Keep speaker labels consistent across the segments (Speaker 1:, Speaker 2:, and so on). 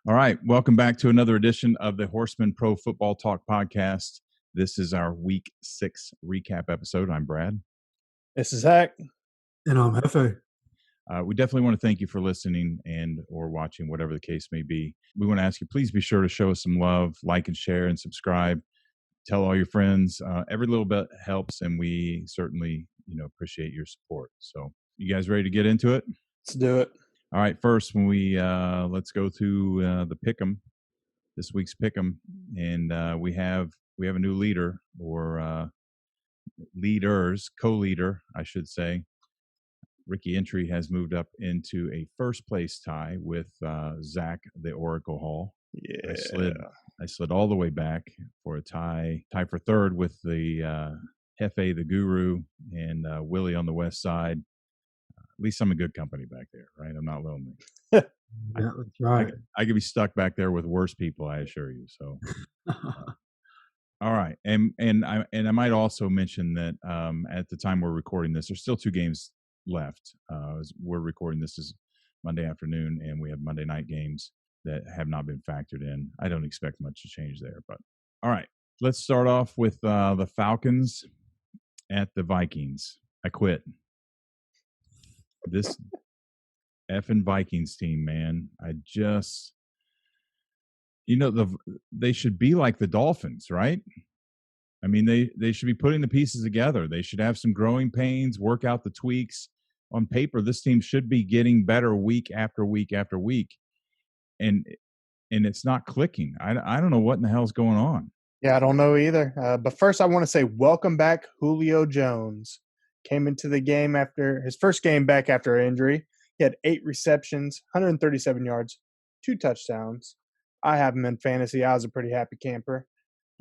Speaker 1: All right. Welcome back to another edition of the Horsemen Pro Football Talk podcast. This is our week 6 recap episode. I'm Brad.
Speaker 2: This is Zach.
Speaker 3: And I'm Hefe.
Speaker 1: We definitely want to thank you for listening and or watching, whatever the case may be. We want to ask you, please be sure to show us some love, like and share and subscribe. Tell all your friends. Every little bit helps, and we certainly, appreciate your support. So you guys ready to get into it?
Speaker 2: Let's do it.
Speaker 1: All right. First, when we let's go through the pick'em, this week's pick'em, and we have a new leader or co-leader, I should say. Ricky Entry has moved up into a first place tie with Zach the Oracle Hall.
Speaker 2: Yeah,
Speaker 1: I slid all the way back for a tie for third with the Hefe the Guru and Willie on the west side. At least I'm in good company back there, right? I'm not lonely.
Speaker 3: Yeah, that's right.
Speaker 1: I could be stuck back there with worse people, I assure you. So, all right, and I might also mention that at the time we're recording this, there's still 2 games left. We're recording this is Monday afternoon, and we have Monday night games that have not been factored in. I don't expect much to change there, but all right, let's start off with the Falcons at the Vikings. I quit. This effing Vikings team, man. I just, they should be like the Dolphins, right? I mean, they should be putting the pieces together. They should have some growing pains, work out the tweaks. On paper, this team should be getting better week after week after week, and it's not clicking. I don't know what in the hell's going on.
Speaker 2: Yeah, I don't know either. But first, I want to say welcome back, Julio Jones. Came into the game after his first game back after injury. He had 8 receptions, 137 yards, 2 touchdowns. I have him in fantasy. I was a pretty happy camper.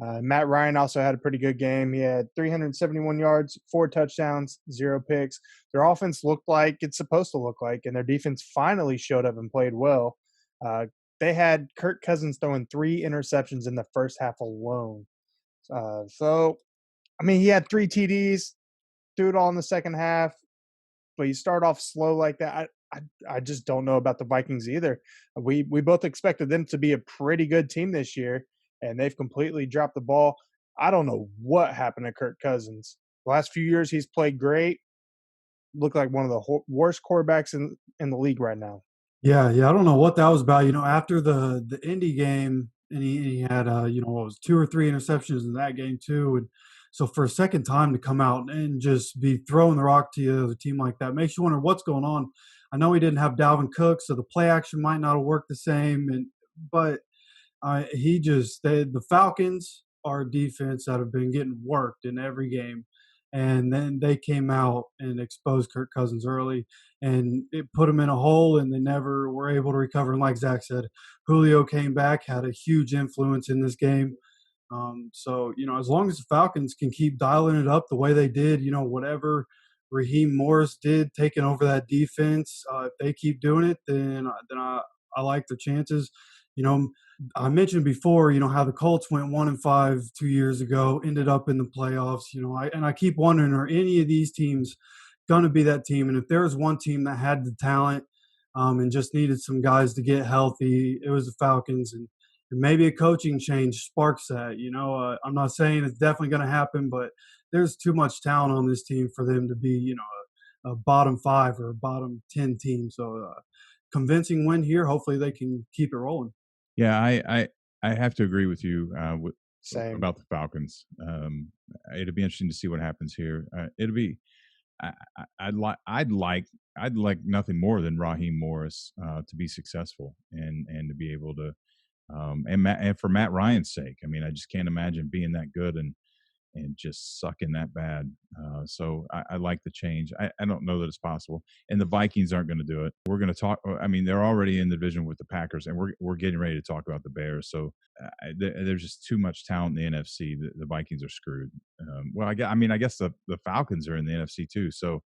Speaker 2: Matt Ryan also had a pretty good game. He had 371 yards, 4 touchdowns, 0 picks. Their offense looked like it's supposed to look like, and their defense finally showed up and played well. They had Kirk Cousins throwing 3 interceptions in the first half alone. He had 3 TDs, threw it all in the second half, but you start off slow like that. I just don't know about the Vikings either. We both expected them to be a pretty good team this year, and they've completely dropped the ball. I don't know what happened to Kirk Cousins. The last few years, he's played great. Looked like one of the worst quarterbacks in the league right now.
Speaker 3: Yeah. I don't know what that was about. After the Indy game, and he had, 2 or 3 interceptions in that game too. And so for a second time to come out and just be throwing the rock to a team like that makes you wonder what's going on. I know he didn't have Dalvin Cook, so the play action might not have worked the same. But the Falcons are a defense that have been getting worked in every game. And then they came out and exposed Kirk Cousins early, and it put them in a hole, and they never were able to recover. And like Zach said, Julio came back, had a huge influence in this game. As long as the Falcons can keep dialing it up the way they did, whatever Raheem Morris did, taking over that defense, if they keep doing it, then I like their chances. I mentioned before, how the Colts went 1-5 2 years ago, ended up in the playoffs. I keep wondering, are any of these teams going to be that team? And if there was one team that had the talent and just needed some guys to get healthy, it was the Falcons. And maybe a coaching change sparks that. I'm not saying it's definitely going to happen, but there's too much talent on this team for them to be, a bottom 5 or a bottom 10 team. So convincing win here. Hopefully they can keep it rolling.
Speaker 1: Yeah, I have to agree with you
Speaker 2: Same.
Speaker 1: about the Falcons. It'll be interesting to see what happens here. It'll be. I'd like nothing more than Raheem Morris to be successful and to be able to and for Matt Ryan's sake. I mean, I just can't imagine being that good and just sucking that bad. So I like the change. I don't know that it's possible. And the Vikings aren't going to do it. We're going to talk. I mean, they're already in the division with the Packers, and we're getting ready to talk about the Bears. So there's just too much talent in the NFC. The Vikings are screwed. I guess the Falcons are in the NFC too. So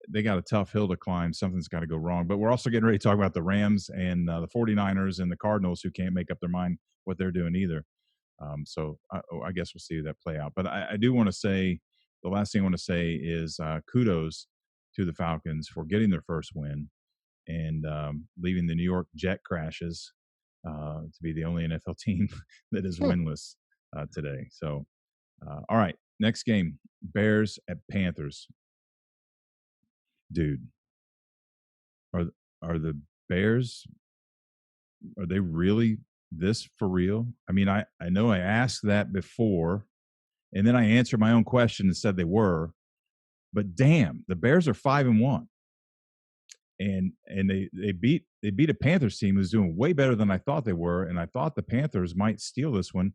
Speaker 1: they got a tough hill to climb. Something's got to go wrong. But we're also getting ready to talk about the Rams and the 49ers and the Cardinals, who can't make up their mind what they're doing either. So I guess we'll see that play out. But I do want to say, the last thing I want to say is kudos to the Falcons for getting their first win and leaving the New York jet crashes to be the only NFL team that is winless today. So, all right, next game, Bears at Panthers. Dude, are the Bears, are they really this for real? I mean, I know I asked that before, and then I answered my own question and said they were, but damn, the Bears are 5-1. And they beat a Panthers team who's doing way better than I thought they were, and I thought the Panthers might steal this one.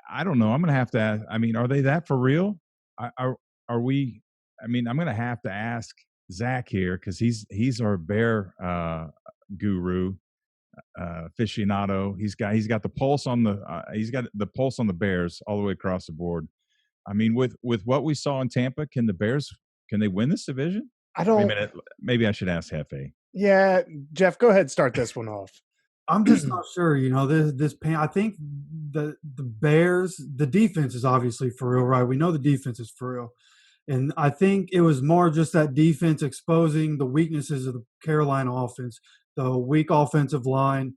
Speaker 1: I don't know. I'm going to have to ask. I mean, are they that for real? Are we? I mean, I'm going to have to ask Zach here because he's our Bear guru, aficionado. He's got the pulse on the pulse on the Bears all the way across the board. I mean, with what we saw in Tampa, can the Bears, can they win this division?
Speaker 2: I
Speaker 1: Wait a
Speaker 2: don't.
Speaker 1: minute. Maybe I should ask Hefe.
Speaker 2: Yeah, Jeff, go ahead. Start this one off.
Speaker 3: I'm just not sure. I think the Bears, the defense is obviously for real, right? We know the defense is for real. And I think it was more just that defense exposing the weaknesses of the Carolina offense, the weak offensive line.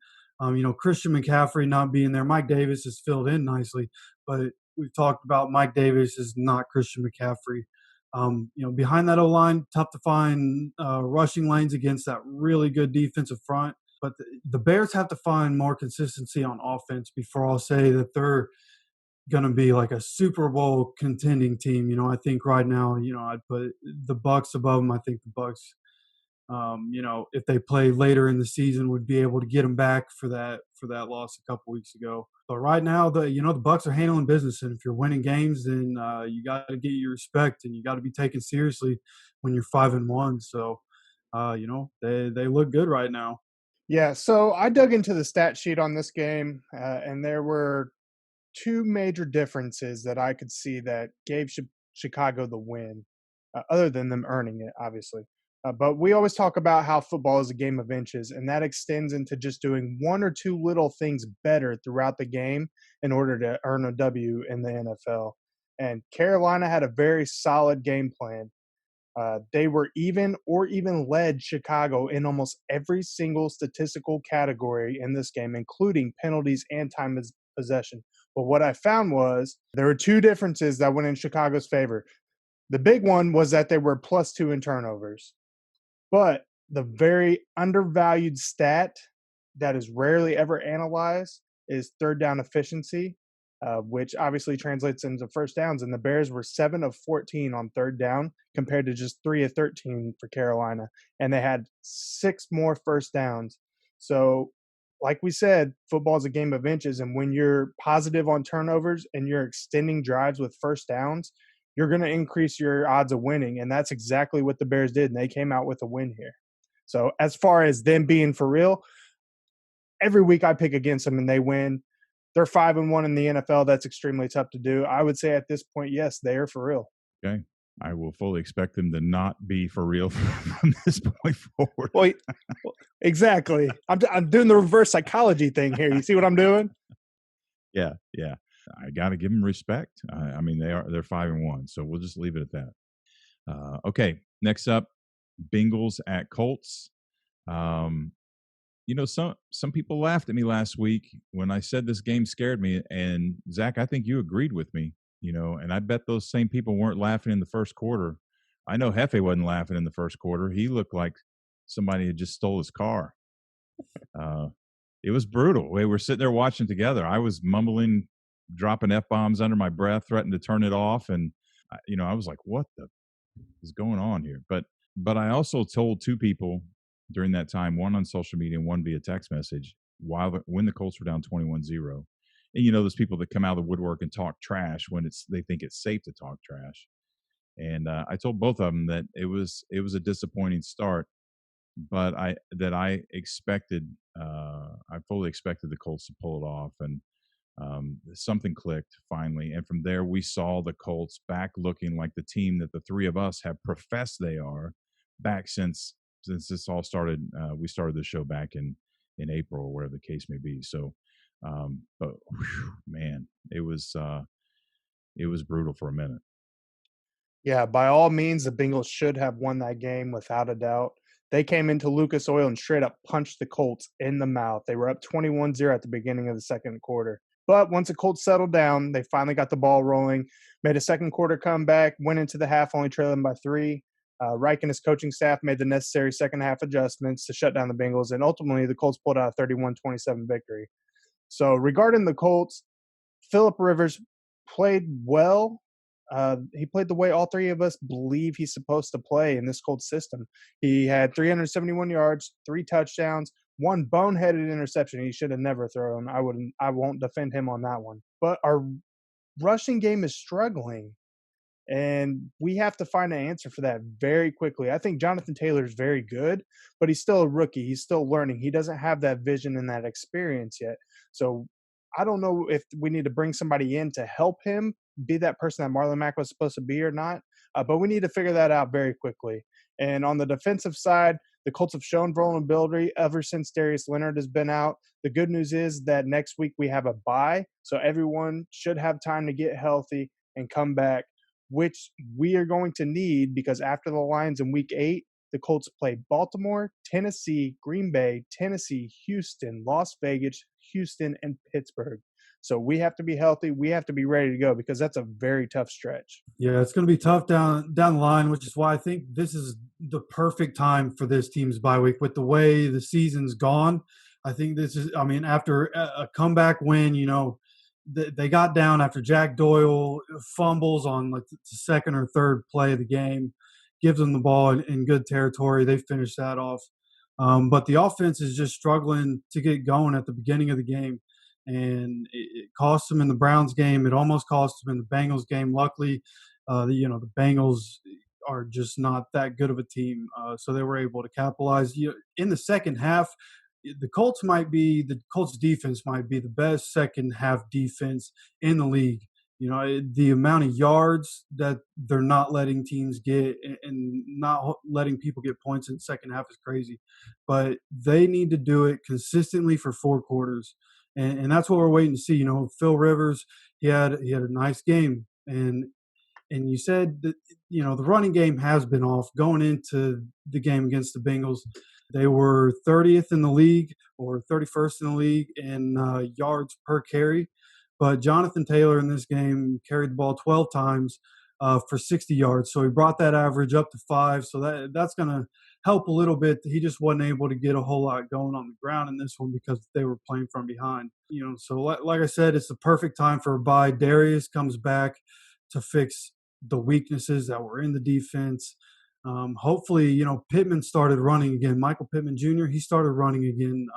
Speaker 3: Christian McCaffrey not being there. Mike Davis is filled in nicely, but we've talked about Mike Davis is not Christian McCaffrey. Behind that O-line, tough to find rushing lanes against that really good defensive front. But the Bears have to find more consistency on offense before I'll say that they're going to be like a Super Bowl contending team. I think right now, I'd put the Bucks above them. I think the Bucks, if they play later in the season, would be able to get them back for that loss a couple weeks ago. But right now, the Bucks are handling business, and if you're winning games, then you got to get your respect, and you got to be taken seriously when you're 5-1. So, they look good right now.
Speaker 2: Yeah, so I dug into the stat sheet on this game, and there were two major differences that I could see that gave Chicago the win, other than them earning it, obviously. But we always talk about how football is a game of inches, and that extends into just doing one or two little things better throughout the game in order to earn a W in the NFL. And Carolina had a very solid game plan. They were even or even led Chicago in almost every single statistical category in this game, including penalties and time of possession. But what I found was there were two differences that went in Chicago's favor. The big one was that they were +2 in turnovers. But the very undervalued stat that is rarely ever analyzed is third down efficiency, which obviously translates into first downs. And the Bears were 7 of 14 on third down compared to just 3 of 13 for Carolina. And they had 6 more first downs. So, like we said, football is a game of inches. And when you're positive on turnovers and you're extending drives with first downs, you're going to increase your odds of winning. And that's exactly what the Bears did. And they came out with a win here. So as far as them being for real, every week I pick against them and they win. They're 5-1 in the NFL. That's extremely tough to do. I would say at this point, yes, they are for real.
Speaker 1: Okay. I will fully expect them to not be for real from this point forward.
Speaker 2: Well, exactly. I'm doing the reverse psychology thing here. You see what I'm doing?
Speaker 1: Yeah. I got to give them respect. I mean, they're 5-1, so we'll just leave it at that. Okay, next up, Bengals at Colts. Some people laughed at me last week when I said this game scared me, and Zach, I think you agreed with me. And I bet those same people weren't laughing in the first quarter. I know Hefe wasn't laughing in the first quarter. He looked like somebody had just stole his car. It was brutal. We were sitting there watching together. I was mumbling, dropping F-bombs under my breath, threatened to turn it off. And, I was like, what the is going on here? But I also told two people during that time, one on social media and one via text message, when the Colts were down 21-0. And, those people that come out of the woodwork and talk trash when they think it's safe to talk trash. And I told both of them that it was a disappointing start, but I fully expected the Colts to pull it off, and something clicked finally. And from there, we saw the Colts back looking like the team that the three of us have professed they are back since this all started. We started the show back in April or whatever the case may be. So, but whew, man, it was brutal for a minute.
Speaker 2: Yeah, by all means, the Bengals should have won that game without a doubt. They came into Lucas Oil and straight up punched the Colts in the mouth. They were up 21-0 at the beginning of the second quarter. But once the Colts settled down, they finally got the ball rolling, made a second quarter comeback, went into the half only trailing by 3. Reich and his coaching staff made the necessary second half adjustments to shut down the Bengals, and ultimately the Colts pulled out a 31-27 victory. So regarding the Colts, Phillip Rivers played well. He played the way all three of us believe he's supposed to play in this Colts system. He had 371 yards, 3 touchdowns, 1 boneheaded interception he should have never thrown. I won't defend him on that one. But our rushing game is struggling, and we have to find an answer for that very quickly. I think Jonathan Taylor is very good, but he's still a rookie. He's still learning. He doesn't have that vision and that experience yet. So I don't know if we need to bring somebody in to help him be that person that Marlon Mack was supposed to be or not, but we need to figure that out very quickly. And on the defensive side, the Colts have shown vulnerability ever since Darius Leonard has been out. The good news is that next week we have a bye, so everyone should have time to get healthy and come back, which we are going to need because after the Lions in week 8, the Colts play Baltimore, Tennessee, Green Bay, Tennessee, Houston, Las Vegas, Houston, and Pittsburgh. So we have to be healthy. We have to be ready to go because that's a very tough stretch.
Speaker 3: Yeah, it's going to be tough down the line, which is why I think this is the perfect time for this team's bye week. With the way the season's gone, I think this is. I mean, after a comeback win, they got down after Jack Doyle fumbles on like the second or third play of the game, gives them the ball in good territory. They finish that off, but the offense is just struggling to get going at the beginning of the game. And it cost them in the Browns game. It almost cost them in the Bengals game. Luckily, the Bengals are just not that good of a team, so they were able to capitalize. In the second half, the Colts defense might be the best second half defense in the league. The amount of yards that they're not letting teams get and not letting people get points in the second half is crazy. But they need to do it consistently for 4 quarters. And that's what we're waiting to see. Phil Rivers, he had a nice game, and you said that the running game has been off going into the game against the Bengals. They were 30th in the league or 31st in the league in yards per carry, but Jonathan Taylor in this game carried the ball 12 times for 60 yards. So he brought that average up to 5. So that's going to help a little bit. He just wasn't able to get a whole lot going on the ground in this one because they were playing from behind. So like I said, it's the perfect time for a bye. Darius comes back to fix the weaknesses that were in the defense. Hopefully, Pittman started running again. Michael Pittman Jr., he started running again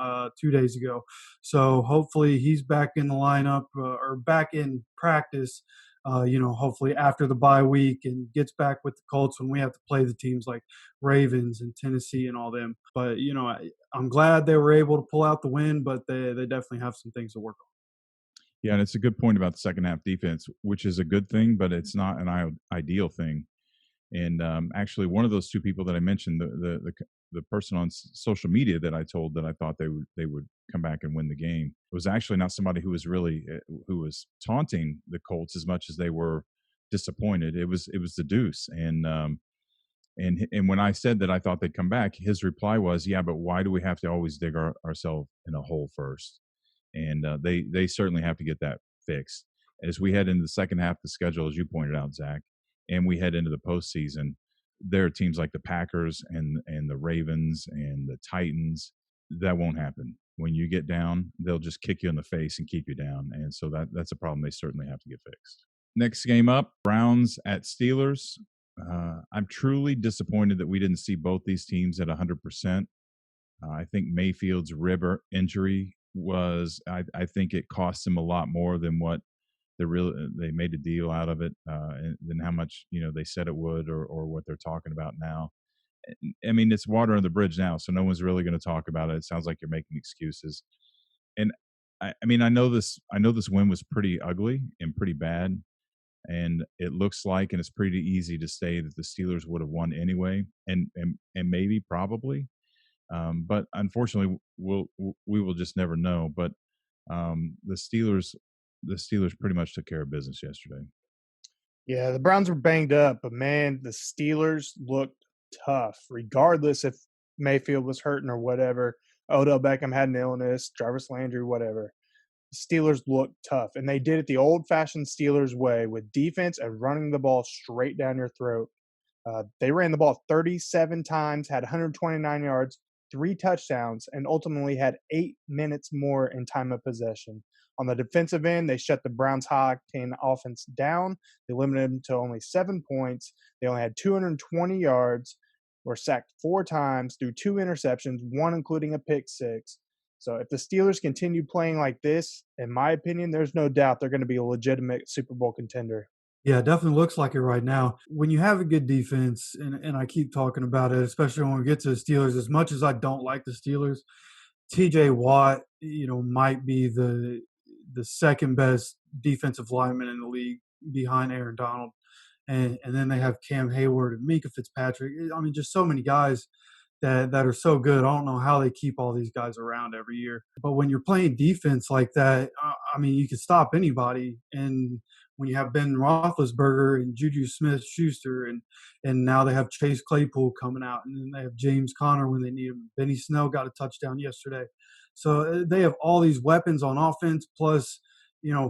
Speaker 3: 2 days ago. So hopefully he's back in the lineup or back in practice, hopefully after the bye week and gets back with the Colts when we have to play the teams like Ravens and Tennessee and all them. But, I'm glad they were able to pull out the win, but they definitely have some things to work on.
Speaker 1: Yeah, and it's a good point about the second half defense, which is a good thing, but it's not an ideal thing. And actually, one of those 2 people that I mentioned, the person on social media that I told that I thought they would come back and win the game, was actually not somebody who was taunting the Colts as much as they were disappointed. It was the Deuce, and when I said that I thought they'd come back, his reply was, "Yeah, but why do we have to always dig ourselves in a hole first?" And they certainly have to get that fixed as we head into the second half of the schedule, as you pointed out, Zach. And we head into the postseason, there are teams like the Packers and the Ravens and the Titans. That won't happen. When you get down, they'll just kick you in the face and keep you down. And so that's a problem they certainly have to get fixed. Next game up, Browns at Steelers. I'm truly disappointed that we didn't see both these teams at 100%. I think Mayfield's rib injury I think it cost him a lot more than what they made a deal out of it than how much they said it would or what they're talking about now. I mean, it's water on the bridge now, so no one's really going to talk about it. It sounds like you're making excuses. And I mean, I know this win was pretty ugly and pretty bad, and it looks like, and it's pretty easy to say that the Steelers would have won anyway, and maybe probably, but unfortunately, we will just never know. But the Steelers pretty much took care of business yesterday.
Speaker 2: Yeah, the Browns were banged up, but man, the Steelers looked tough, regardless if Mayfield was hurting or whatever. Odell Beckham had an illness, Jarvis Landry, whatever. Steelers looked tough, and they did it the old-fashioned Steelers way with defense and running the ball straight down your throat. They ran the ball 37 times, had 129 yards, 3 touchdowns, and ultimately had 8 minutes more in time of possession. On the defensive end, they shut the Browns' high-octane offense down. They limited them to only 7 points. They only had 220 yards, were sacked 4 times, threw 2 interceptions, one including a pick six. So if the Steelers continue playing like this, in my opinion, there's no doubt they're going to be a legitimate Super Bowl contender.
Speaker 3: Yeah, it definitely looks like it right now. When you have a good defense, and I keep talking about it, especially when we get to the Steelers, as much as I don't like the Steelers, TJ Watt, might be the second best defensive lineman in the league behind Aaron Donald. And then they have Cam Hayward and Minka Fitzpatrick. I mean, just so many guys that are so good. I don't know how they keep all these guys around every year. But when you're playing defense like that, I mean, you can stop anybody. And when you have Ben Roethlisberger and Juju Smith-Schuster, and now they have Chase Claypool coming out, and then they have James Conner when they need him. Benny Snell got a touchdown yesterday. So they have all these weapons on offense, plus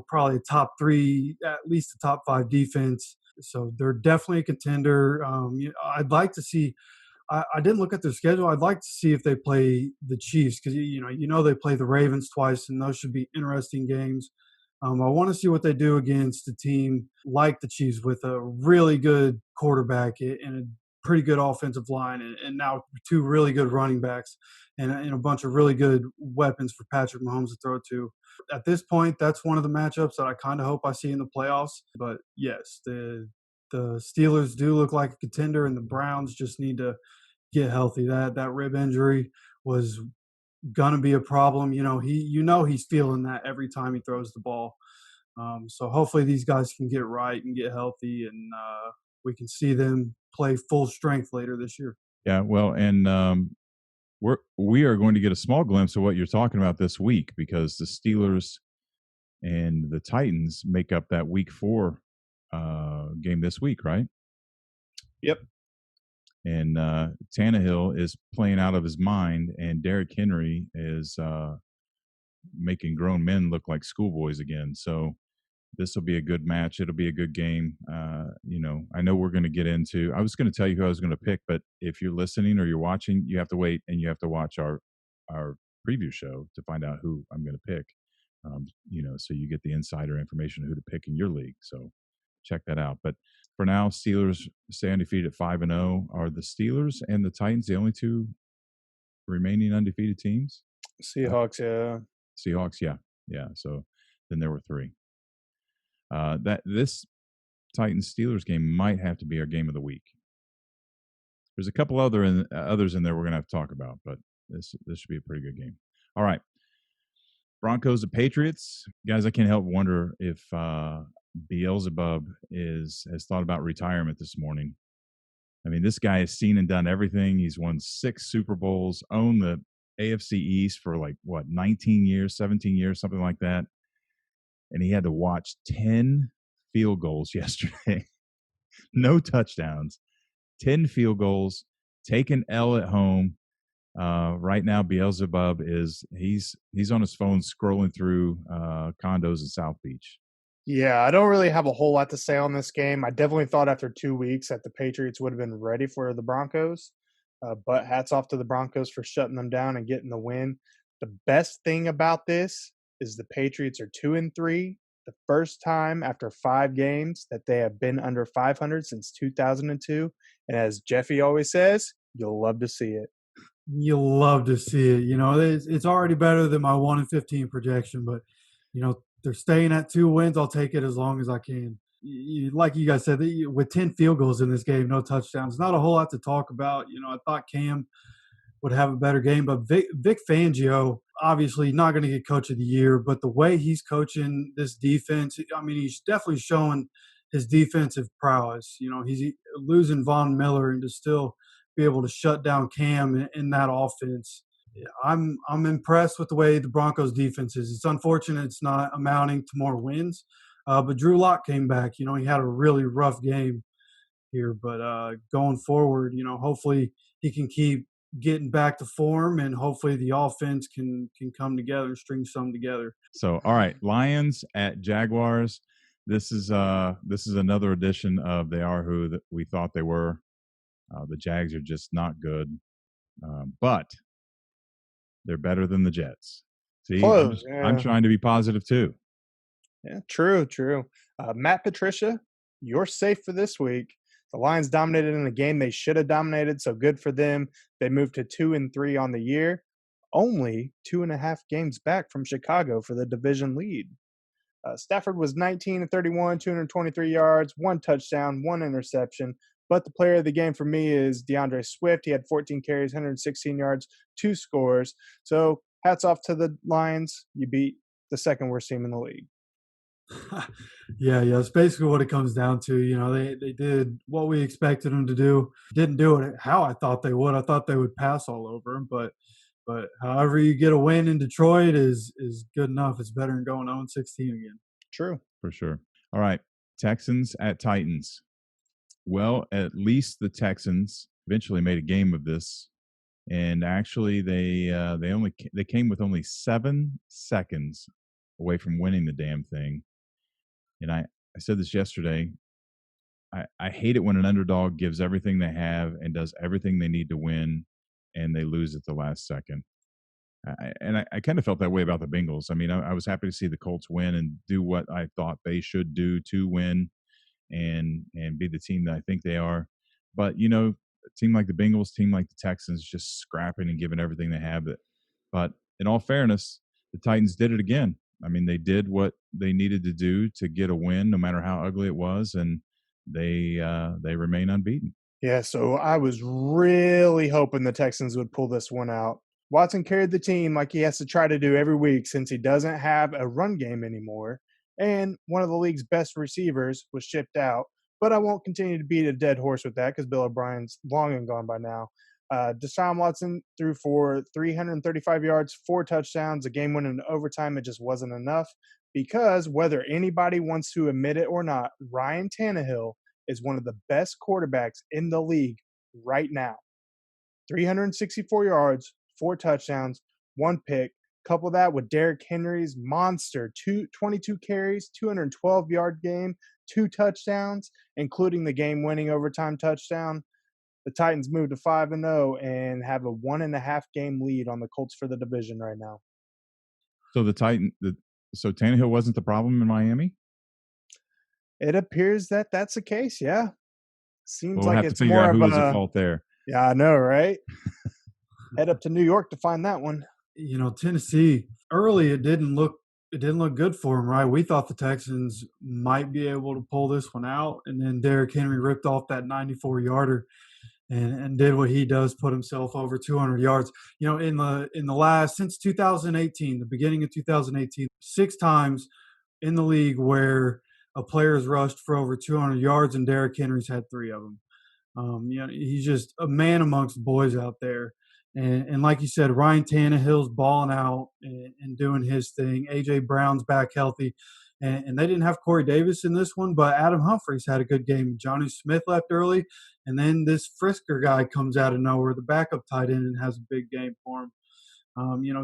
Speaker 3: probably a top three, at least a top five defense. So they're definitely a contender. I'd like to see. I didn't look at their schedule. I'd like to see if they play the Chiefs because they play the Ravens twice, and those should be interesting games. I want to see what they do against a team like the Chiefs with a really good quarterback and a pretty good offensive line, and now two really good running backs and a bunch of really good weapons for Patrick Mahomes to throw to. At this point, that's one of the matchups that I kind of hope I see in the playoffs. But yes, the Steelers do look like a contender, and the Browns just need to get healthy. That rib injury was gonna be a problem. He's feeling that every time he throws the ball. So hopefully these guys can get right and get healthy, and we can see them play full strength later this year.
Speaker 1: Yeah, well, and we are going to get a small glimpse of what you're talking about this week because the Steelers and the Titans make up that Week 4 game this week, right?
Speaker 2: Yep.
Speaker 1: And Tannehill is playing out of his mind, and Derrick Henry is making grown men look like schoolboys again. So this will be a good match. It'll be a good game. I know we're going to get into. I was going to tell you who I was going to pick, but if you're listening or you're watching, you have to wait and you have to watch our preview show to find out who I'm going to pick. So you get the insider information of who to pick in your league. So check that out. But for now, Steelers stay undefeated at 5-0. Are the Steelers and the Titans the only two remaining undefeated teams?
Speaker 2: Seahawks, yeah.
Speaker 1: Seahawks, yeah. So then there were 3. That this Titans Steelers game might have to be our game of the week. There's a couple others in there we're gonna have to talk about, but this should be a pretty good game. All right, Broncos and Patriots, guys. I can't help wonder if Beelzebub has thought about retirement this morning. I mean, this guy has seen and done everything. He's won 6 Super Bowls, owned the AFC East for 19 years, 17 years, something like that. And he had to watch 10 field goals yesterday. No touchdowns, 10 field goals, take an L at home. Right now, Beelzebub he's on his phone scrolling through condos in South Beach.
Speaker 2: Yeah, I don't really have a whole lot to say on this game. I definitely thought after 2 weeks that the Patriots would have been ready for the Broncos. But hats off to the Broncos for shutting them down and getting the win. The best thing about this is the Patriots are 2-3, the first time after 5 games that they have been under 500 since 2002. And as Jeffy always says, you'll love to see it.
Speaker 3: You'll love to see it. It's already better than my 1-15 projection, but they're staying at 2 wins. I'll take it as long as I can. Like you guys said, with 10 field goals in this game, no touchdowns, not a whole lot to talk about. I thought Cam would have a better game, but Vic Fangio, obviously not going to get Coach of the Year, but the way he's coaching this defense, I mean, he's definitely showing his defensive prowess. He's losing Von Miller and to still be able to shut down Cam in that offense. I'm impressed with the way the Broncos defense is. It's unfortunate it's not amounting to more wins, but Drew Lock came back. He had a really rough game here, but going forward, hopefully he can keep getting back to form, and hopefully the offense can come together and string some together.
Speaker 1: So, all right, Lions at Jaguars. This is another edition of They Are Who that we thought they were. The Jags are just not good, but they're better than the Jets. See,
Speaker 2: Close.
Speaker 1: I'm
Speaker 2: Yeah.
Speaker 1: trying to be positive too.
Speaker 2: Yeah, true. Matt Patricia, you're safe for this week. The Lions dominated in a game they should have dominated, so good for them. They moved to 2-3 on the year, only 2.5 games back from Chicago for the division lead. Stafford was 19-31, 223 yards, 1 touchdown, 1 interception. But the player of the game for me is DeAndre Swift. He had 14 carries, 116 yards, 2 scores. So hats off to the Lions. You beat the second worst team in the league.
Speaker 3: Yeah, it's basically what it comes down to. They did what we expected them to do. Didn't do it how I thought they would. I thought they would pass all over them, but however you get a win in Detroit is good enough. It's better than going 0-16 again.
Speaker 2: True.
Speaker 1: For sure. All right, Texans at Titans. Well, at least the Texans eventually made a game of this, and actually they came with only 7 seconds away from winning the damn thing. And I said this yesterday. I hate it when an underdog gives everything they have and does everything they need to win, and they lose at the last second. I kind of felt that way about the Bengals. I mean, I was happy to see the Colts win and do what I thought they should do to win and be the team that I think they are. But, a team like the Bengals, team like the Texans, just scrapping and giving everything they have. But in all fairness, the Titans did it again. I mean, they did what they needed to do to get a win, no matter how ugly it was, and they remain unbeaten.
Speaker 2: Yeah, so I was really hoping the Texans would pull this one out. Watson carried the team like he has to try to do every week since he doesn't have a run game anymore, and one of the league's best receivers was shipped out. But I won't continue to beat a dead horse with that because Bill O'Brien's long and gone by now. Deshaun Watson threw for 335 yards, 4 touchdowns, a game winning in overtime. It just wasn't enough because whether anybody wants to admit it or not, Ryan Tannehill is one of the best quarterbacks in the league right now. 364 yards, 4 touchdowns, 1 pick. Couple that with Derrick Henry's monster 22 carries, 212-yard game, 2 touchdowns, including the game-winning overtime touchdown. The Titans move to 5-0 and have a 1.5 game lead on the Colts for the division right now.
Speaker 1: So so Tannehill wasn't the problem in Miami?
Speaker 2: It appears that that's the case, yeah. Seems
Speaker 1: we'll
Speaker 2: like
Speaker 1: have
Speaker 2: it's
Speaker 1: to figure
Speaker 2: more
Speaker 1: out
Speaker 2: of
Speaker 1: who was
Speaker 2: a
Speaker 1: at fault there.
Speaker 2: Yeah, I know, right? Head up to New York to find that one.
Speaker 3: Tennessee early it didn't look good for them, right? We thought the Texans might be able to pull this one out, and then Derrick Henry ripped off that 94-yarder and did what he does, put himself over 200 yards. In the last since 2018, the beginning of 2018, 6 times in the league where a player has rushed for over 200 yards, and Derrick Henry's had 3 of them. He's just a man amongst boys out there. And like you said, Ryan Tannehill's balling out and doing his thing. A.J. Brown's back healthy. And they didn't have Corey Davis in this one, but Adam Humphries had a good game. Johnny Smith left early, and then this Frisker guy comes out of nowhere, the backup tight end, and has a big game for him.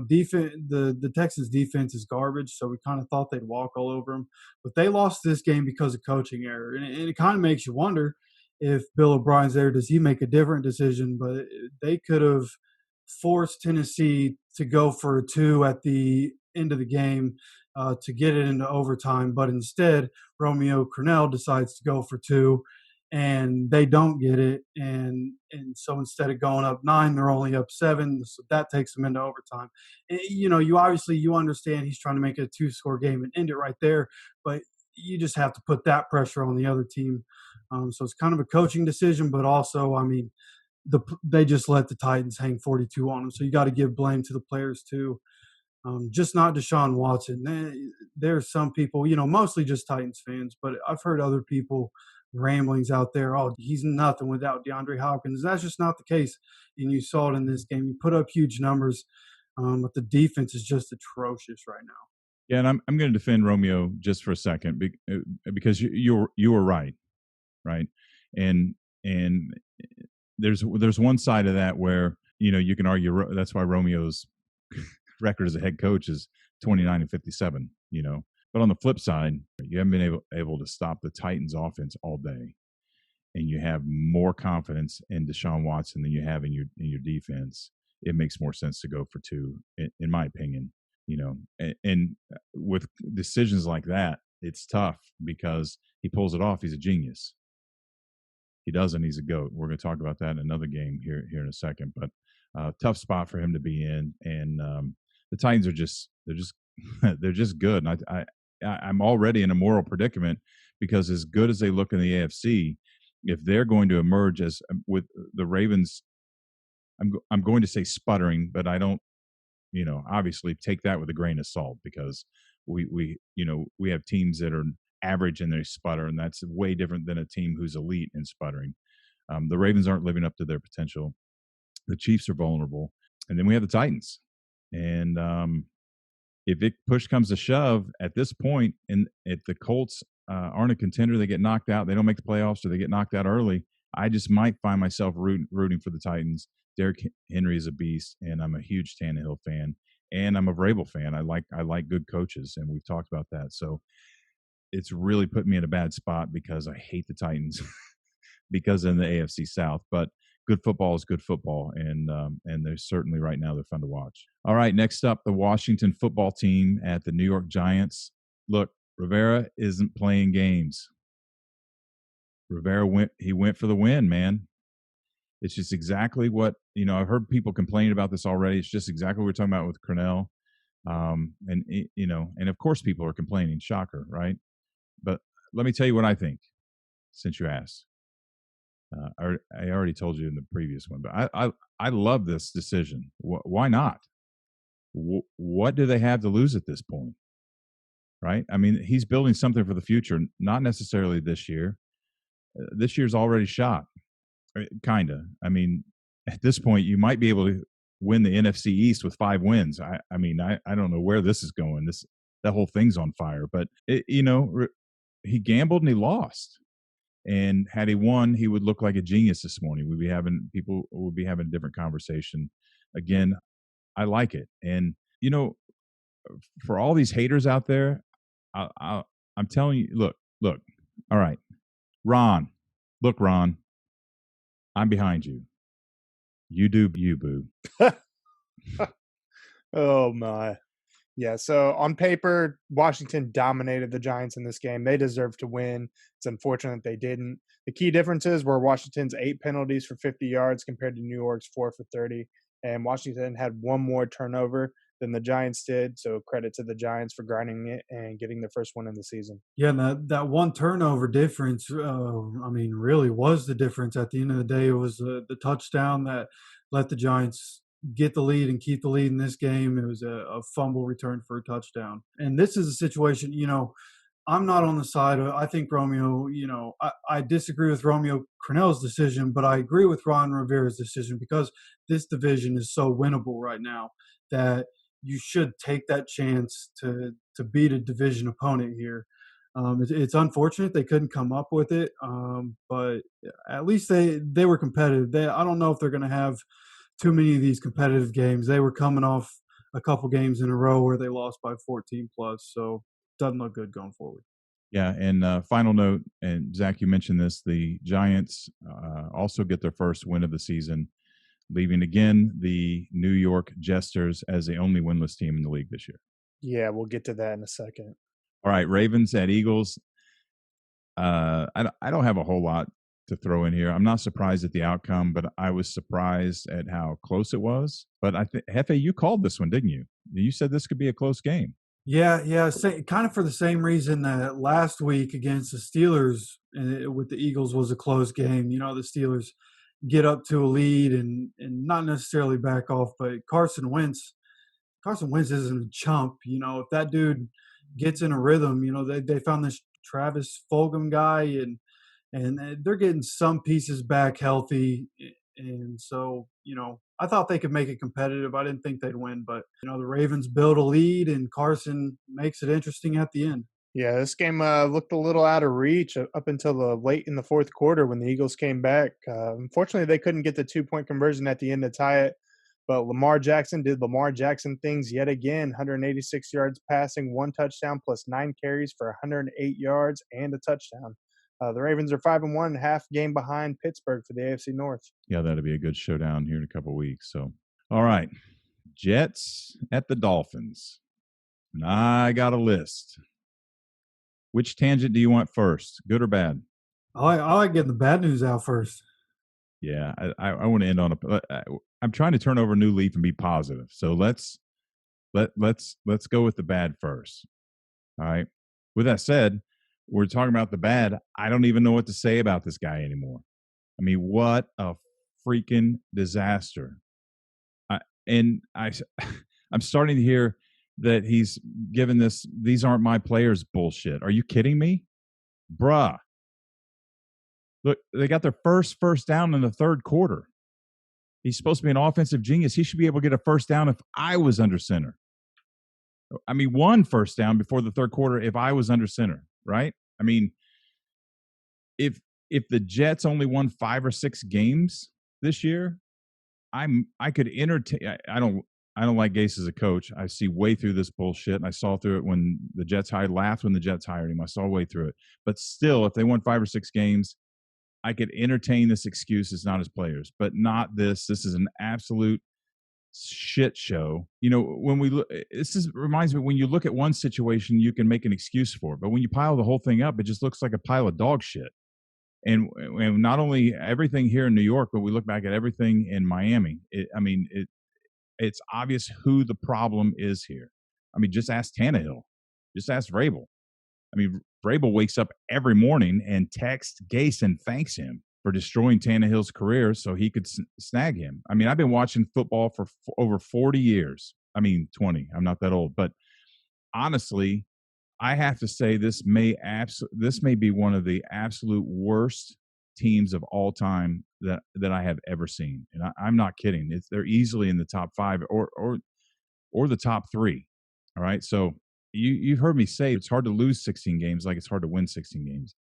Speaker 3: Defense. The Texans defense is garbage, so we kind of thought they'd walk all over them. But they lost this game because of coaching error, and it kind of makes you wonder if Bill O'Brien's there, does he make a different decision? But they could have forced Tennessee to go for a 2 at the end of the game to get it into overtime. But instead, Romeo Crennel decides to go for 2, and they don't get it. And so instead of going up 9, they're only up 7. So that takes them into overtime. And, you understand he's trying to make it a 2-score game and end it right there. But you just have to put that pressure on the other team. So it's kind of a coaching decision, but also, they just let the Titans hang 42 on them. So you got to give blame to the players too. Just not Deshaun Watson. There are some people, mostly just Titans fans, but I've heard other people ramblings out there. Oh, he's nothing without DeAndre Hopkins. That's just not the case. And you saw it in this game. You put up huge numbers, but the defense is just atrocious right now.
Speaker 1: Yeah, and I'm going to defend Romeo just for a second because you were right, and there's one side of that where you can argue that's why Romeo's record as a head coach is 29-57. But on the flip side, you haven't been able to stop the Titans' offense all day, and you have more confidence in Deshaun Watson than you have in your defense. It makes more sense to go for two, in my opinion. And with decisions like that, it's tough because he pulls it off. He's a genius. He doesn't. He's a GOAT. We're going to talk about that in another game here in a second. But tough spot for him to be in, and the Titans are they're just good. And I'm already in a moral predicament because as good as they look in the AFC, if they're going to emerge as with the Ravens, I'm going to say sputtering, but I don't, obviously take that with a grain of salt because we have teams that are average and they sputter, and that's way different than a team who's elite in sputtering. The Ravens aren't living up to their potential. The Chiefs are vulnerable, and then we have the Titans. And if push comes to shove at this point, and if the Colts aren't a contender, they get knocked out, they don't make the playoffs, or they get knocked out early, I just might find myself rooting for the Titans. Derrick Henry is a beast, and I'm a huge Tannehill fan, and I'm a Vrabel fan. I like good coaches, and we've talked about that. So it's really put me in a bad spot because I hate the Titans because in the AFC South. But good football is good football, and they're certainly right now they're fun to watch. All right, next up, the Washington football team at the New York Giants. Look, Rivera isn't playing games. Rivera went for the win, man. It's just exactly what, I've heard people complain about this already. It's just exactly what we're talking about with Cornell. And of course people are complaining, shocker, right? But let me tell you what I think, since you asked. I already told you in the previous one, but I love this decision. Why not? What do they have to lose at this point? Right? I mean, he's building something for the future, not necessarily this year. This year's already shot, kind of. I mean, at this point, you might be able to win the NFC East with 5 wins. I don't know where this is going. That whole thing's on fire. But he gambled and he lost. And had he won, he would look like a genius this morning. People would be having a different conversation. Again, I like it. And for all these haters out there, I'm telling you, look. All right, Ron, I'm behind you. You do you, boo.
Speaker 2: Oh my. Yeah, so on paper, Washington dominated the Giants in this game. They deserved to win. It's unfortunate they didn't. The key differences were Washington's 8 penalties for 50 yards compared to New York's 4 for 30. And Washington had one more turnover than the Giants did. So credit to the Giants for grinding it and getting the first one in the season.
Speaker 3: Yeah, and that one turnover difference, really was the difference. At the end of the day, it was the touchdown that let the Giants get the lead and keep the lead in this game. It was a fumble return for a touchdown. And this is a situation, I'm not on the side of, I think Romeo, I disagree with Romeo Cornell's decision, but I agree with Ron Rivera's decision because this division is so winnable right now that you should take that chance to beat a division opponent here. It's unfortunate they couldn't come up with it, but at least they were competitive. I don't know if they're going to have too many of these competitive games. They were coming off a couple games in a row where they lost by 14 plus, so doesn't look good going forward.
Speaker 1: Yeah, and final note, and Zach, you mentioned this, the Giants also get their first win of the season, leaving again the New York Jesters as the only winless team in the league this year.
Speaker 2: Yeah, we'll get to that in a second.
Speaker 1: All right, Ravens at Eagles. I don't have a whole lot to throw in here. I'm not surprised at the outcome, but I was surprised at how close it was. But I think, Hefe, you called this one, didn't you? You said this could be a close game.
Speaker 3: Yeah, kind of for the same reason that last week against the Steelers with the Eagles was a close game. The Steelers get up to a lead and not necessarily back off, but Carson Wentz isn't a chump. If that dude gets in a rhythm, they found this Travis Fulgham guy and they're getting some pieces back healthy. And so, I thought they could make it competitive. I didn't think they'd win, but, the Ravens build a lead and Carson makes it interesting at the end.
Speaker 2: Yeah, this game looked a little out of reach up until the late in the fourth quarter when the Eagles came back. Unfortunately, they couldn't get the 2-point conversion at the end to tie it. But Lamar Jackson did Lamar Jackson things yet again. 186 yards passing, 1 touchdown, plus 9 carries for 108 yards and a touchdown. The Ravens are 5-1, half game behind Pittsburgh for the AFC North.
Speaker 1: Yeah, that'll be a good showdown here in a couple of weeks. So, all right, Jets at the Dolphins. And I got a list. Which tangent do you want first, good or bad?
Speaker 3: I like getting the bad news out first.
Speaker 1: Yeah, I want to end on I'm trying to turn over a new leaf and be positive. So let's go with the bad first. All right. With that said, we're talking about the bad. I don't even know what to say about this guy anymore. I mean, what a freaking disaster. I'm starting to hear that he's given these aren't my players bullshit. Are you kidding me? Bruh. Look, they got their first down in the third quarter. He's supposed to be an offensive genius. He should be able to get a first down if I was under center. I mean, one first down before the third quarter if I was under center, right? I mean, if the Jets only won 5 or 6 games this year, I could entertain. I don't like Gase as a coach. I see way through this bullshit. And I saw through it when the Jets laughed when the Jets hired him. I saw way through it. But still, if they won 5 or 6 games, I could entertain this excuse. It's not his players, but not this. This is an absolute shit show. You know, when we look, reminds me when you look at one situation, you can make an excuse for it, but when you pile the whole thing up, it just looks like a pile of dog shit. And not only everything here in New York, but we look back at everything in Miami. It's obvious who the problem is here. I mean, just ask Tannehill, just ask Vrabel. I mean, Vrabel wakes up every morning and texts Gase and thanks him for destroying Tannehill's career so he could snag him. I mean, I've been watching football for over 40 years. I mean, 20. I'm not that old. But honestly, I have to say this may be one of the absolute worst teams of all time that I have ever seen. And I'm not kidding. They're easily in the top 5 or the top 3. All right. So you've heard me say it's hard to lose 16 games like it's hard to win 16 games.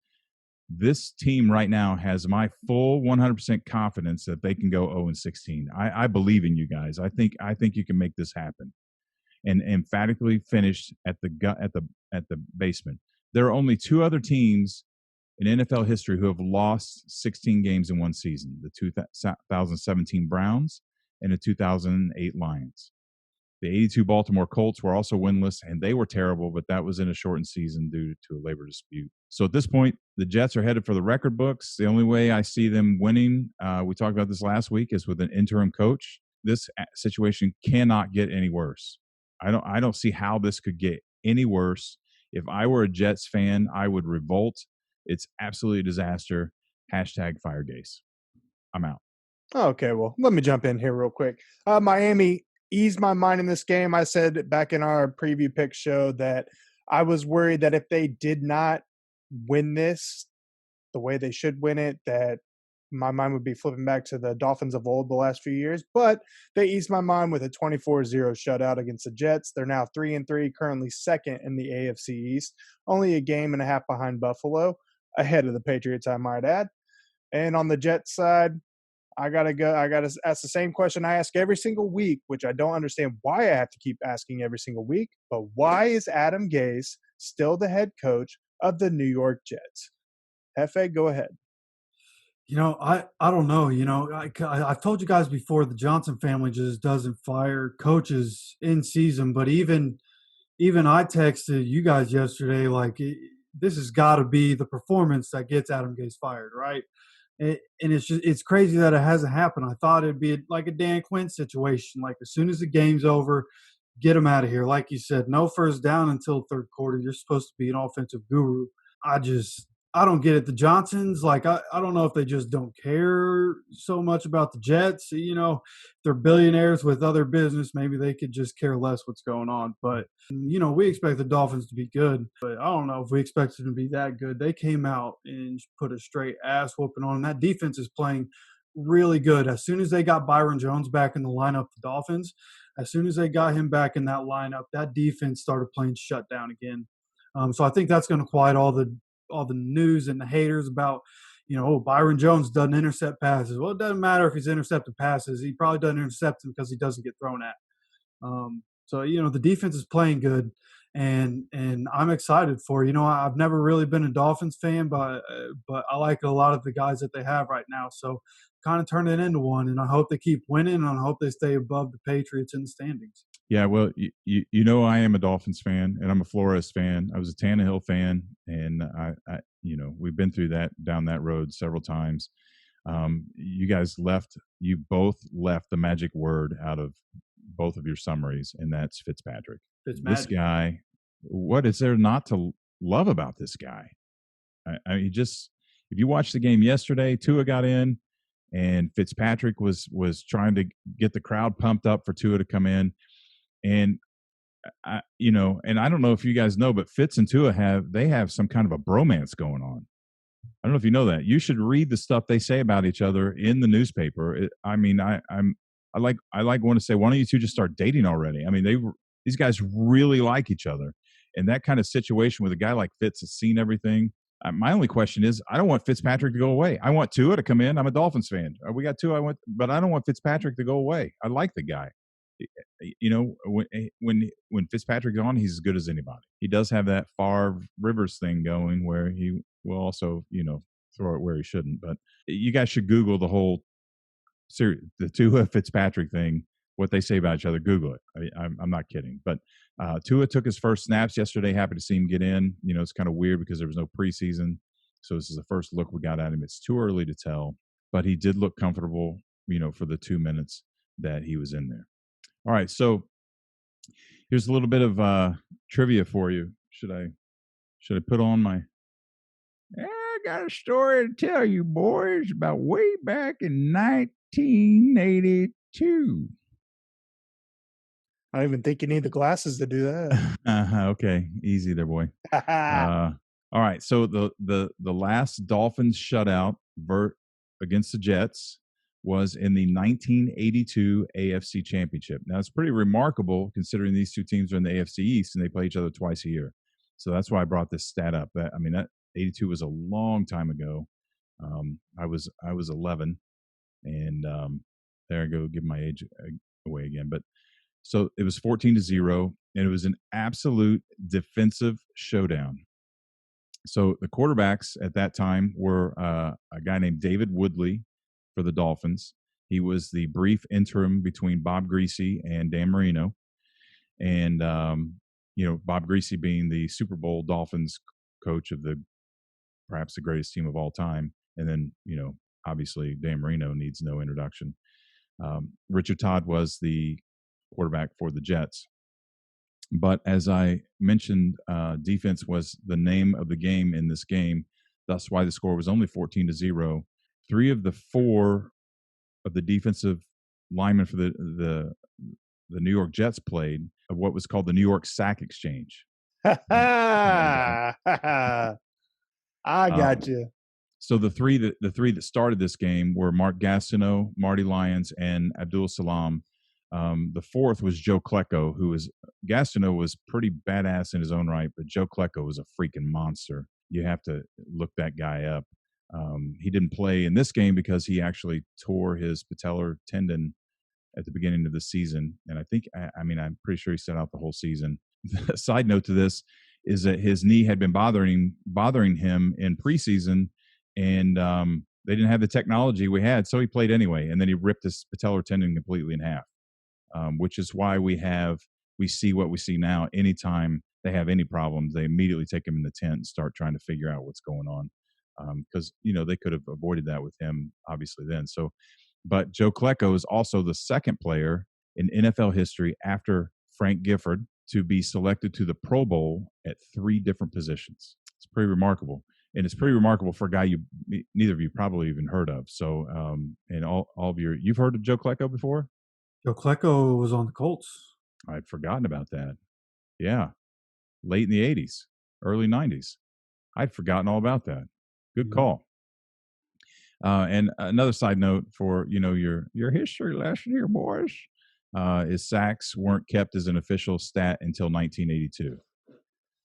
Speaker 1: This team right now has my full 100% confidence that they can go 0-16. I believe in you guys. I think you can make this happen, and emphatically finish at the basement. There are only 2 other teams in NFL history who have lost 16 games in one season: the 2017 Browns and the 2008 Lions. The 82 Baltimore Colts were also winless, and they were terrible, but that was in a shortened season due to a labor dispute. So at this point, the Jets are headed for the record books. The only way I see them winning, we talked about this last week, is with an interim coach. This situation cannot get any worse. I don't see how this could get any worse. If I were a Jets fan, I would revolt. It's absolutely a disaster. Hashtag fire Gase. I'm out.
Speaker 2: Okay, well, let me jump in here real quick. Miami eased my mind in this game. I said back in our preview pick show that I was worried that if they did not win this the way they should win it, that my mind would be flipping back to the Dolphins of old the last few years. But they eased my mind with a 24-0 shutout against the Jets. They're now 3-3, currently second in the AFC East, only a game and a half behind Buffalo, ahead of the Patriots, I might add. And on the Jets side, I gotta ask the same question I ask every single week, which I don't understand why I have to keep asking every single week. But why is Adam Gase still the head coach of the New York Jets? Hefe, go ahead.
Speaker 3: You know, I don't know. You know, I've told you guys before, the Johnson family just doesn't fire coaches in season. But even I texted you guys yesterday, like, this has got to be the performance that gets Adam Gase fired, right? And it's crazy that it hasn't happened. I thought it'd be like a Dan Quinn situation. Like, as soon as the game's over, get him out of here. Like you said, no first down until third quarter. You're supposed to be an offensive guru. I don't get it. The Johnsons, like, I don't know if they just don't care so much about the Jets. You know, they're billionaires with other business. Maybe they could just care less what's going on. But, you know, we expect the Dolphins to be good. But I don't know if we expect them to be that good. They came out and put a straight ass whooping on them. That defense is playing really good. As soon as they got Byron Jones back in the lineup, the Dolphins, as soon as they got him back in that lineup, that defense started playing shutdown again. So I think that's going to quiet all the news and the haters about, Byron Jones doesn't intercept passes. Well, it doesn't matter if he's intercepting passes. He probably doesn't intercept them because he doesn't get thrown at. So the defense is playing good, and I'm excited for. I've never really been a Dolphins fan, but I like a lot of the guys that they have right now. So kind of turn it into one, and I hope they keep winning, and I hope they stay above the Patriots in the standings.
Speaker 1: Yeah, well, I am a Dolphins fan, and I'm a Flores fan. I was a Tannehill fan, and I we've been through down that road several times. You both left the magic word out of both of your summaries, and that's Fitzpatrick. This guy, what is there not to love about this guy? I mean, if you watch the game yesterday, Tua got in, and Fitzpatrick was trying to get the crowd pumped up for Tua to come in, and and I don't know if you guys know, but Fitz and Tua have some kind of a bromance going on. I don't know if you know that. You should read the stuff they say about each other in the newspaper. I want to say, why don't you two just start dating already? I mean, these guys really like each other, and that kind of situation with a guy like Fitz has seen everything. My only question is, I don't want Fitzpatrick to go away. I want Tua to come in. I'm a Dolphins fan. We got Tua. But I don't want Fitzpatrick to go away. I like the guy. When Fitzpatrick's on, he's as good as anybody. He does have that Favre Rivers thing going where he will also, throw it where he shouldn't. But you guys should Google the whole series, the Tua Fitzpatrick thing, what they say about each other. Google it. I'm not kidding. But Tua took his first snaps yesterday. Happy to see him get in. It's kind of weird because there was no preseason. So this is the first look we got at him. It's too early to tell. But he did look comfortable, for the 2 minutes that he was in there. All right, so here's a little bit of trivia for you. Should I put on my? I got a story to tell you, boys, about way back in 1982.
Speaker 2: I don't even think you need the glasses to do that.
Speaker 1: Okay, easy there, boy. All right, so the last Dolphins shutout against the Jets was in the 1982 AFC Championship. Now, it's pretty remarkable considering these two teams are in the AFC East and they play each other twice a year. So that's why I brought this stat up. That 82 was a long time ago. I was 11, and there I go, give my age away again. But so it was 14-0, and it was an absolute defensive showdown. So the quarterbacks at that time were a guy named David Woodley for the Dolphins. He was the brief interim between Bob Greasy and Dan Marino. And, Bob Greasy being the Super Bowl Dolphins coach of perhaps the greatest team of all time. And then, obviously Dan Marino needs no introduction. Richard Todd was the quarterback for the Jets. But as I mentioned, defense was the name of the game in this game. That's why the score was only 14-0. 3 of the 4 of the defensive linemen for the New York Jets played of what was called the New York Sack Exchange.
Speaker 2: I got you.
Speaker 1: So the three that started this game were Mark Gastineau, Marty Lyons, and Abdul Salam. The fourth was Joe Klecko, Gastineau was pretty badass in his own right, but Joe Klecko was a freaking monster. You have to look that guy up. He didn't play in this game because he actually tore his patellar tendon at the beginning of the season. And I think, I'm pretty sure he sat out the whole season. The side note to this is that his knee had been bothering him in preseason, and they didn't have the technology we had, so he played anyway. And then he ripped his patellar tendon completely in half, which is why we see what we see now. Anytime they have any problems, they immediately take him in the tent and start trying to figure out what's going on. Because they could have avoided that with him, obviously, then. So, but Joe Klecko is also the second player in NFL history after Frank Gifford to be selected to the Pro Bowl at 3 different positions. It's pretty remarkable, and it's pretty remarkable for a guy neither of you probably even heard of. So, and all of you've heard of Joe Klecko before?
Speaker 3: Joe Klecko was on the Colts.
Speaker 1: I'd forgotten about that. Yeah, late in the 80s, early 90s. I'd forgotten all about that. Good call. And another side note for your history lesson here, boys, is sacks weren't kept as an official stat until 1982.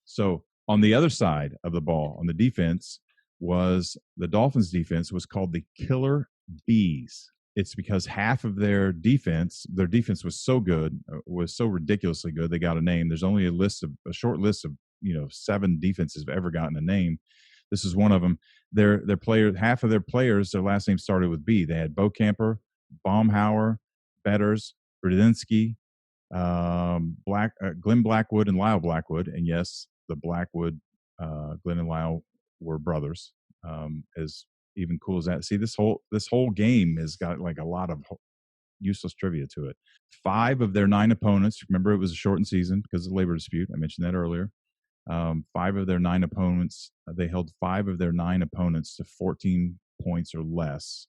Speaker 1: So on the other side of the ball, on the defense, was the Dolphins defense was called the Killer Bees. It's because half of their defense was so good, was so ridiculously good, they got a name. There's only a short list of 7 defenses have ever gotten a name. This is one of them. Their player, half of their players, their last name started with B. They had Bo Camper, Baumhauer, Betters, Brudinski, Glenn Blackwood, and Lyle Blackwood. And yes, the Blackwood, Glenn and Lyle were brothers. As even cool as that. See, this whole game has got like a lot of useless trivia to it. 5 of their 9 opponents. Remember, it was a shortened season because of the labor dispute. I mentioned that earlier. 5 of their 9 opponents. They held 5 of their 9 opponents to 14 points or less,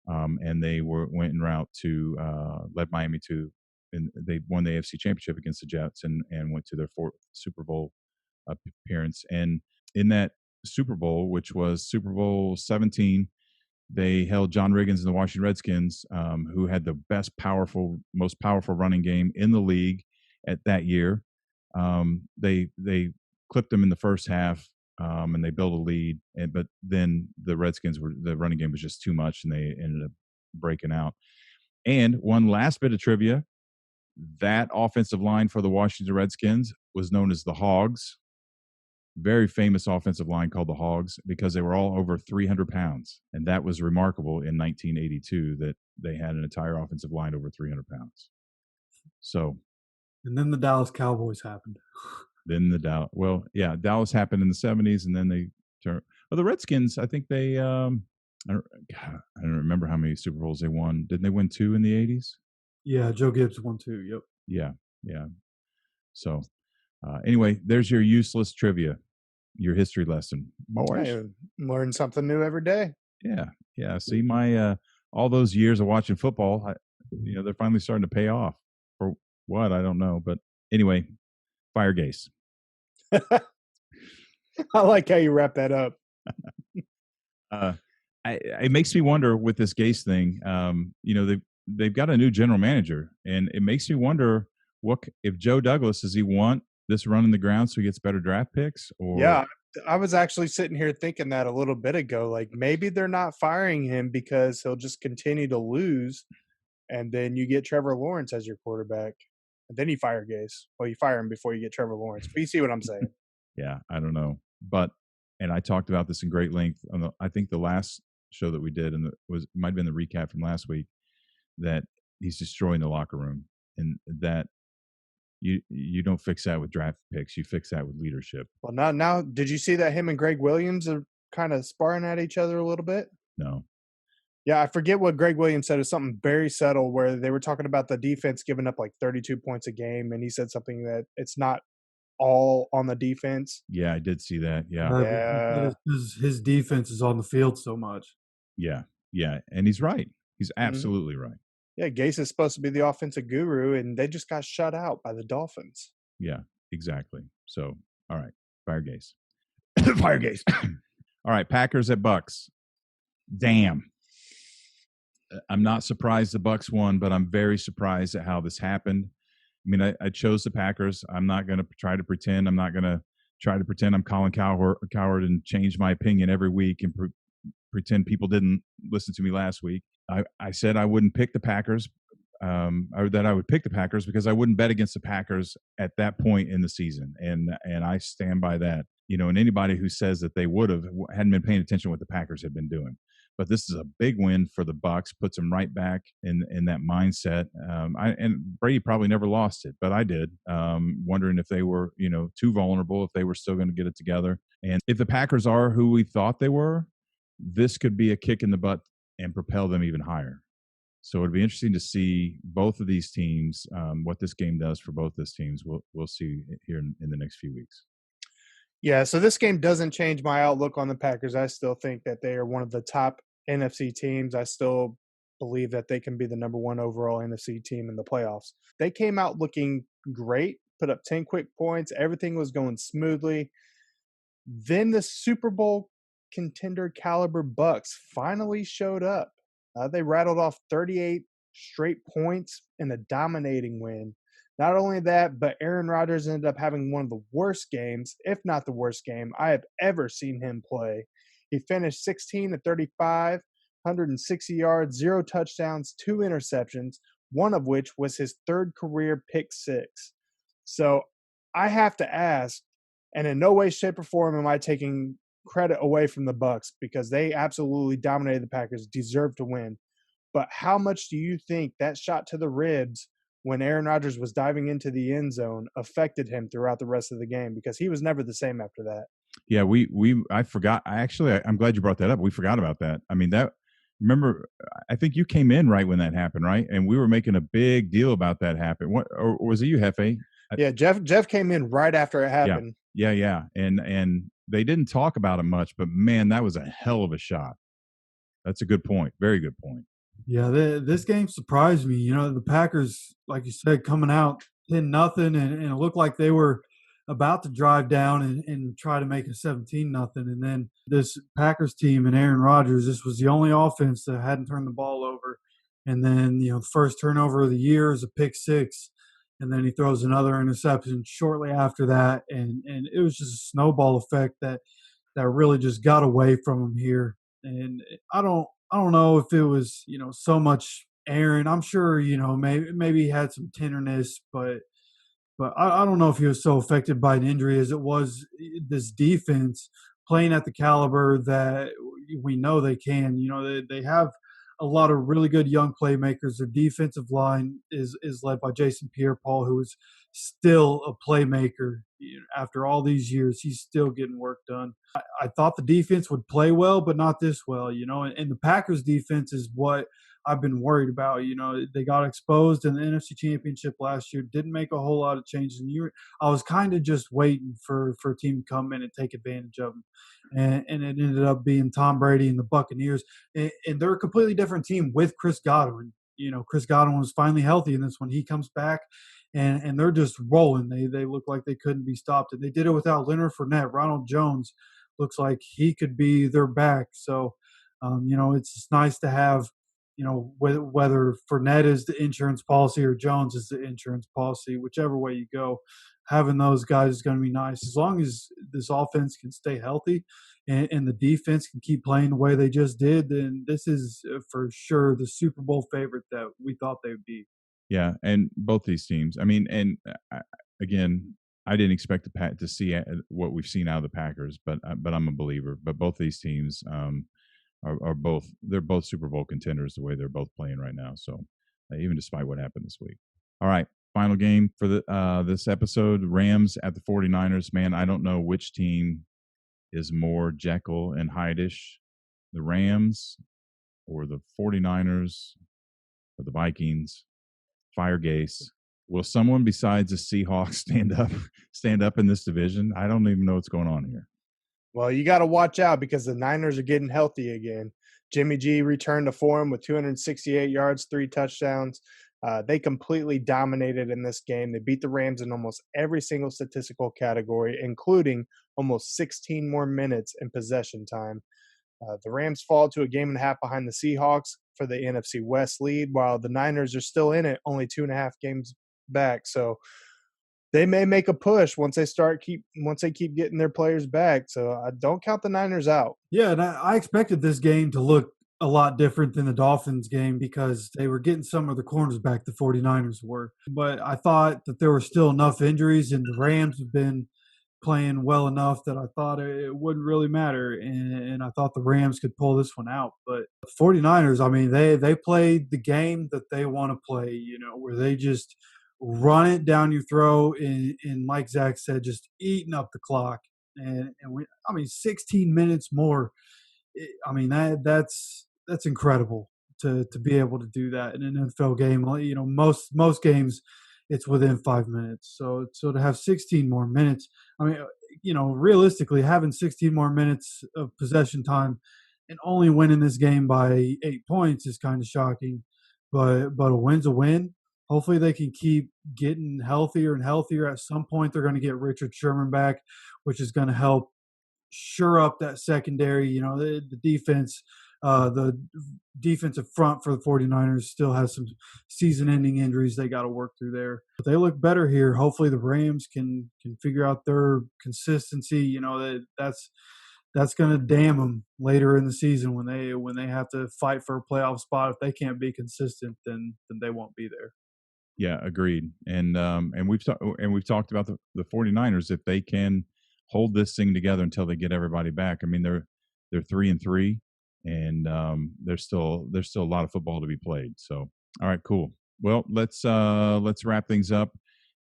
Speaker 1: and they went en route to led Miami to, and they won the AFC Championship against the Jets and went to their 4th Super Bowl appearance. And in that Super Bowl, which was Super Bowl 17, they held John Riggins and the Washington Redskins, who had the most powerful running game in the league at that year. They clipped them in the first half, and they built a lead. But then the running game was just too much, and they ended up breaking out. And one last bit of trivia: that offensive line for the Washington Redskins was known as the Hogs. Very famous offensive line called the Hogs because they were all over 300 pounds. And that was remarkable in 1982 that they had an entire offensive line over 300 pounds. So.
Speaker 3: And then the Dallas Cowboys happened.
Speaker 1: Then Dallas happened in the 70s, and then they turned. Well, the Redskins, I think they, I don't remember how many Super Bowls they won. Didn't they win 2 in the 80s?
Speaker 3: Yeah, Joe Gibbs won 2. Yep.
Speaker 1: Yeah. So, anyway, there's your useless trivia, your history lesson, boys.
Speaker 2: Hey, learn something new every day.
Speaker 1: Yeah. See, my all those years of watching football, they're finally starting to pay off. For what? I don't know, but anyway, fire Gase.
Speaker 2: I like how you wrap that up.
Speaker 1: It makes me wonder with this Gase thing. They've got a new general manager, and it makes me wonder what if Joe Douglas, does he want this run in the ground so he gets better draft picks? Or
Speaker 2: yeah, I was actually sitting here thinking that a little bit ago. Like maybe they're not firing him because he'll just continue to lose, and then you get Trevor Lawrence as your quarterback, and then you fire Gase. Well, you fire him before you get Trevor Lawrence. But you see what I'm saying?
Speaker 1: Yeah, I don't know, and I talked about this in great length on I think the last show that we did, and it might have been the recap from last week, that he's destroying the locker room, and that you don't fix that with draft picks. You fix that with leadership.
Speaker 2: Well, now, did you see that him and Greg Williams are kind of sparring at each other a little bit?
Speaker 1: No.
Speaker 2: Yeah, I forget what Greg Williams said. It's something very subtle where they were talking about the defense giving up like 32 points a game, and he said something that it's not all on the defense.
Speaker 1: Yeah, I did see that.
Speaker 2: Yeah.
Speaker 3: His defense is on the field so much.
Speaker 1: Yeah, and he's right. He's absolutely right.
Speaker 2: Yeah, Gase is supposed to be the offensive guru, and they just got shut out by the Dolphins.
Speaker 1: Yeah, exactly. So, all right, fire Gase. Fire Gase. All right, Packers at Bucks. Damn. I'm not surprised the Bucks won, but I'm very surprised at how this happened. I mean, I chose the Packers. I'm not going to try to pretend. I'm not going to try to pretend I'm Colin Cowherd and change my opinion every week and pretend people didn't listen to me last week. I said I wouldn't pick the Packers, or that I would pick the Packers because I wouldn't bet against the Packers at that point in the season, and I stand by that. And anybody who says that they would have hadn't been paying attention to what the Packers had been doing. But this is a big win for the Bucks, puts them right back in that mindset. And Brady probably never lost it, but I did, wondering if they were, too vulnerable, if they were still going to get it together. And if the Packers are who we thought they were, this could be a kick in the butt and propel them even higher. So it'd be interesting to see both of these teams, what this game does for both these teams. We'll see here in the next few weeks.
Speaker 2: Yeah, so this game doesn't change my outlook on the Packers. I still think that they are one of the top NFC teams. I still believe that they can be the number 1 overall NFC team in the playoffs. They came out looking great, put up 10 quick points. Everything was going smoothly. Then the Super Bowl contender caliber Bucks finally showed up. They rattled off 38 straight points in a dominating win. Not only that, but Aaron Rodgers ended up having one of the worst games, if not the worst game, I have ever seen him play. He finished 16 to 35, 160 yards, 0 touchdowns, 2 interceptions, one of which was his third career pick six. So I have to ask, and in no way, shape, or form am I taking credit away from the Bucks because they absolutely dominated the Packers, deserved to win. But how much do you think that shot to the ribs when Aaron Rodgers was diving into the end zone affected him throughout the rest of the game? Because he was never the same after that.
Speaker 1: Yeah, I forgot. I'm glad you brought that up. We forgot about that. I mean, remember, I think you came in right when that happened, right? And we were making a big deal about that happen. What, or was it you, Hefe?
Speaker 2: Yeah, Jeff came in right after it happened.
Speaker 1: Yeah. And they didn't talk about it much, but man, that was a hell of a shot. That's a good point. Very good point.
Speaker 3: Yeah, this game surprised me. You know, the Packers, like you said, coming out 10-0, and it looked like they were about to drive down and try to make it 17-0. And then this Packers team and Aaron Rodgers, this was the only offense that hadn't turned the ball over. And then, the first turnover of the year is a pick six. And then he throws another interception shortly after that. And it was just a snowball effect that really just got away from him here. And I don't know if it was, so much Aaron. I'm sure, maybe he had some tenderness, but I don't know if he was so affected by an injury as it was this defense playing at the caliber that we know they can. They have a lot of really good young playmakers. Their defensive line is led by Jason Pierre-Paul, who is still a playmaker. After all these years, he's still getting work done. I thought the defense would play well, but not this well, and the Packers defense is what I've been worried about. They got exposed in the NFC Championship last year, didn't make a whole lot of changes. And I was kind of just waiting for a team to come in and take advantage of them. And it ended up being Tom Brady and the Buccaneers. And they're a completely different team with Chris Godwin. Chris Godwin was finally healthy in this one. He comes back, and they're just rolling. They look like they couldn't be stopped. And they did it without Leonard Fournette. Ronald Jones looks like he could be their back. So, it's just nice to have, whether Fournette is the insurance policy or Jones is the insurance policy, whichever way you go, having those guys is going to be nice. As long as this offense can stay healthy and the defense can keep playing the way they just did, then this is for sure the Super Bowl favorite that we thought they would be.
Speaker 1: Yeah, and both these teams. I mean, and again, I didn't expect to see what we've seen out of the Packers, but I'm a believer. But both these teams are they're both Super Bowl contenders the way they're both playing right now. So even despite what happened this week. All right, final game for this episode: Rams at the 49ers. Man, I don't know which team is more Jekyll and Hyde-ish, the Rams or the 49ers or the Vikings. Fire Gase. Will someone besides the Seahawks stand up in this division? I don't even know what's going on here.
Speaker 2: Well, you got to watch out because the Niners are getting healthy again. Jimmy G returned to form with 268 yards, 3 touchdowns. They completely dominated in this game. They beat the Rams in almost every single statistical category, including almost 16 more minutes in possession time. The Rams fall to a game and a half behind the Seahawks for the NFC West lead, while the Niners are still in it, only 2.5 games back. So they may make a push once they keep getting their players back. So don't count the Niners out.
Speaker 3: Yeah, and I expected this game to look a lot different than the Dolphins game because they were getting some of the corners back, the 49ers were. But I thought that there were still enough injuries, and the Rams have been playing well enough that I thought it wouldn't really matter. And I thought the Rams could pull this one out. But the 49ers, I mean, they played the game that they want to play, where they just run it down your throat and like Zach said, just eating up the clock. And 16 minutes more. That's incredible to be able to do that in an NFL game. Most games it's within 5 minutes. So to have 16 more minutes, realistically, having 16 more minutes of possession time and only winning this game by 8 points is kind of shocking. But a win's a win. Hopefully they can keep getting healthier and healthier. At some point, they're going to get Richard Sherman back, which is going to help shore up that secondary. The defense, the defensive front for the 49ers still has some season-ending injuries they got to work through there. But they look better here. Hopefully the Rams can figure out their consistency. That's that's going to damn them later in the season when they have to fight for a playoff spot. If they can't be consistent, then they won't be there.
Speaker 1: Yeah, agreed. And we've talked about the 49ers. If they can hold this thing together until they get everybody back, I mean they're 3-3, and there's still a lot of football to be played. So all right, cool. Well, let's wrap things up.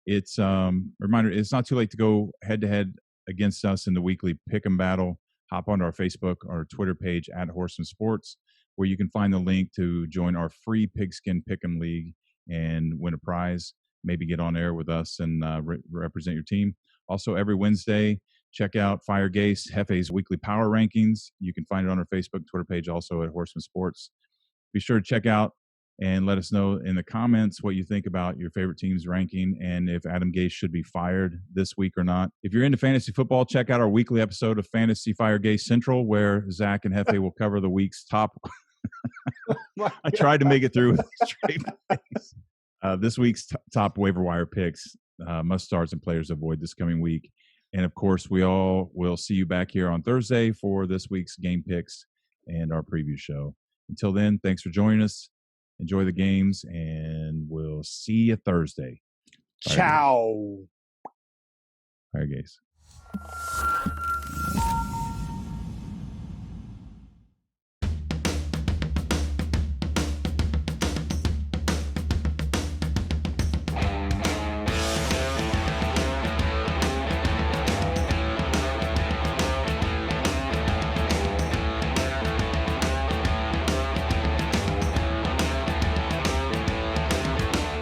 Speaker 1: It's reminder, it's not too late to go head to head against us in the weekly pick'em battle. Hop onto our Facebook or Twitter page at Horsemen Sports, where you can find the link to join our free pigskin pick'em league and win a prize. Maybe get on air with us and represent your team. Also, every Wednesday, check out Fire Gase Hefe's weekly power rankings. You can find it on our Facebook, Twitter page, also at Horsemen Sports. Be sure to check out and let us know in the comments what you think about your favorite team's ranking and if Adam Gase should be fired this week or not. If you're into fantasy football, check out our weekly episode of Fantasy Fire Gase Central, where Zach and Hefe will cover the week's top. I tried to make it through with a straight face. This week's top waiver wire picks, must starts and players to avoid this coming week. And of course, we all will see you back here on Thursday for this week's game picks and our preview show. Until then, thanks for joining us. Enjoy the games, and we'll see you Thursday.
Speaker 2: Ciao.
Speaker 1: Fire Gase.